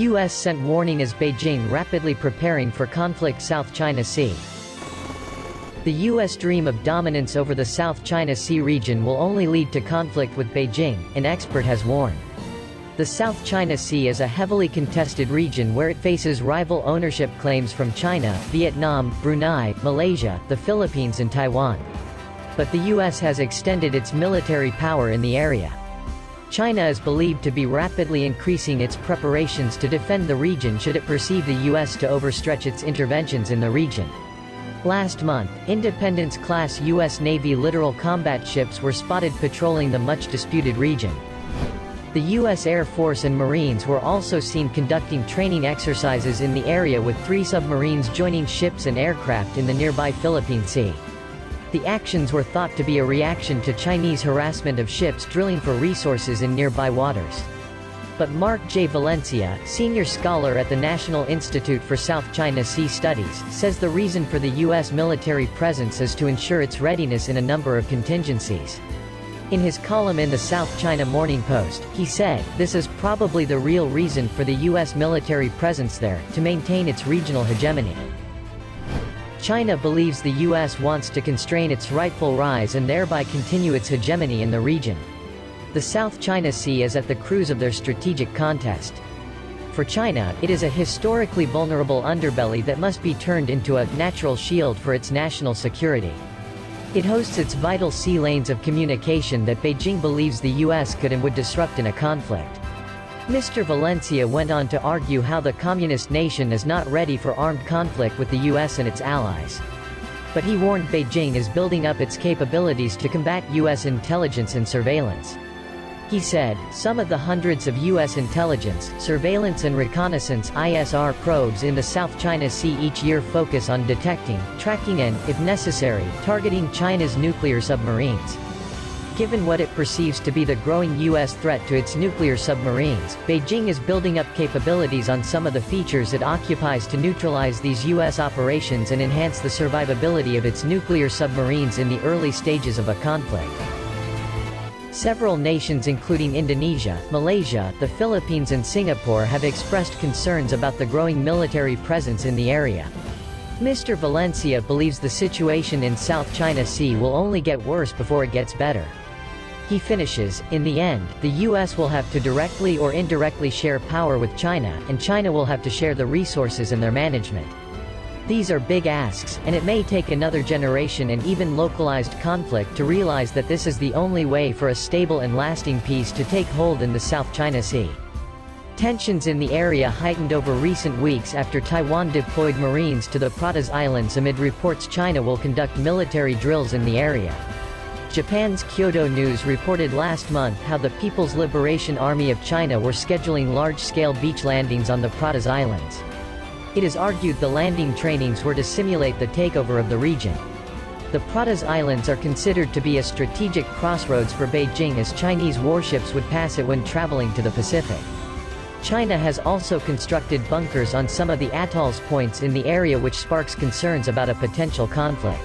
U.S. sent warning as Beijing rapidly preparing for conflict South China Sea. The U.S. dream of dominance over the South China Sea region will only lead to conflict with Beijing, an expert has warned. The South China Sea is a heavily contested region where it faces rival ownership claims from China, Vietnam, Brunei, Malaysia, the Philippines and Taiwan. But the U.S. has extended its military power in the area. China is believed to be rapidly increasing its preparations to defend the region should it perceive the U.S. to overstretch its interventions in the region. Last month, Independence-class U.S. Navy littoral combat ships were spotted patrolling the much-disputed region. The U.S. Air Force and Marines were also seen conducting training exercises in the area with 3 submarines joining ships and aircraft in the nearby Philippine Sea. The actions were thought to be a reaction to Chinese harassment of ships drilling for resources in nearby waters. But Mark J. Valencia, senior scholar at the National Institute for South China Sea Studies, says the reason for the U.S. military presence is to ensure its readiness in a number of contingencies. In his column in the South China Morning Post, he said, "This is probably the real reason for the U.S. military presence there, to maintain its regional hegemony." China believes the U.S. wants to constrain its rightful rise and thereby continue its hegemony in the region. The South China Sea is at the cruise of their strategic contest. For China, it is a historically vulnerable underbelly that must be turned into a natural shield for its national security. It hosts its vital sea lanes of communication that Beijing believes the U.S. could and would disrupt in a conflict. Mr. Valencia went on to argue how the communist nation is not ready for armed conflict with the U.S. and its allies. But he warned Beijing is building up its capabilities to combat U.S. intelligence and surveillance. He said, "Some of the hundreds of U.S. intelligence, surveillance and reconnaissance (ISR) probes in the South China Sea each year focus on detecting, tracking and, if necessary, targeting China's nuclear submarines." Given what it perceives to be the growing U.S. threat to its nuclear submarines, Beijing is building up capabilities on some of the features it occupies to neutralize these U.S. operations and enhance the survivability of its nuclear submarines in the early stages of a conflict. Several nations including Indonesia, Malaysia, the Philippines and Singapore have expressed concerns about the growing military presence in the area. Mr. Valencia believes the situation in South China Sea will only get worse before it gets better. He finishes, "In the end, the U.S. will have to directly or indirectly share power with China, and China will have to share the resources and their management. These are big asks, and it may take another generation and even localized conflict to realize that this is the only way for a stable and lasting peace to take hold in the South China Sea." Tensions in the area heightened over recent weeks after Taiwan deployed Marines to the Pratas Islands amid reports China will conduct military drills in the area. Japan's Kyodo News reported last month how the People's Liberation Army of China were scheduling large-scale beach landings on the Pratas Islands. It is argued the landing trainings were to simulate the takeover of the region. The Pratas Islands are considered to be a strategic crossroads for Beijing as Chinese warships would pass it when traveling to the Pacific. China has also constructed bunkers on some of the atoll's points in the area, which sparks concerns about a potential conflict.